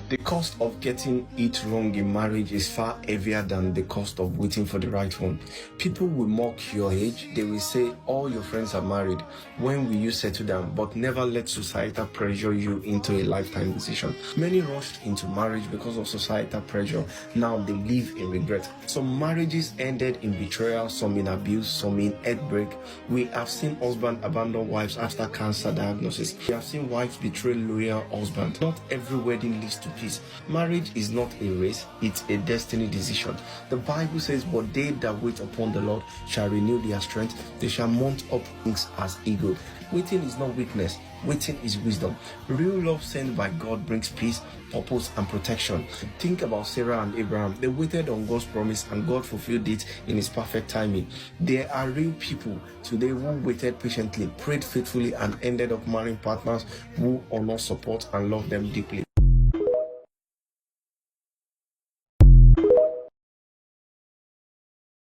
The cost of getting it wrong in marriage is far heavier than the cost of waiting for the right one. People will mock your age. They will say all your friends are married. When will you settle down? But never let societal pressure you into a lifetime decision. Many rushed into marriage because of societal pressure. Now they live in regret. Some marriages ended in betrayal, some in abuse, some in heartbreak. We have seen husbands abandon wives after cancer diagnosis. We have seen wives betray loyal husbands. Not every wedding leads to peace. Marriage is not a race, it's a destiny decision. The Bible says, but they that wait upon the Lord shall renew their strength. They shall mount up wings as eagle. Waiting is not weakness. Waiting is wisdom. Real love sent by God brings peace, purpose, and protection. Think about Sarah and Abraham. They waited on God's promise and God fulfilled it in His perfect timing. There are real people today who waited patiently, prayed faithfully, and ended up marrying partners who honor, support, and love them deeply.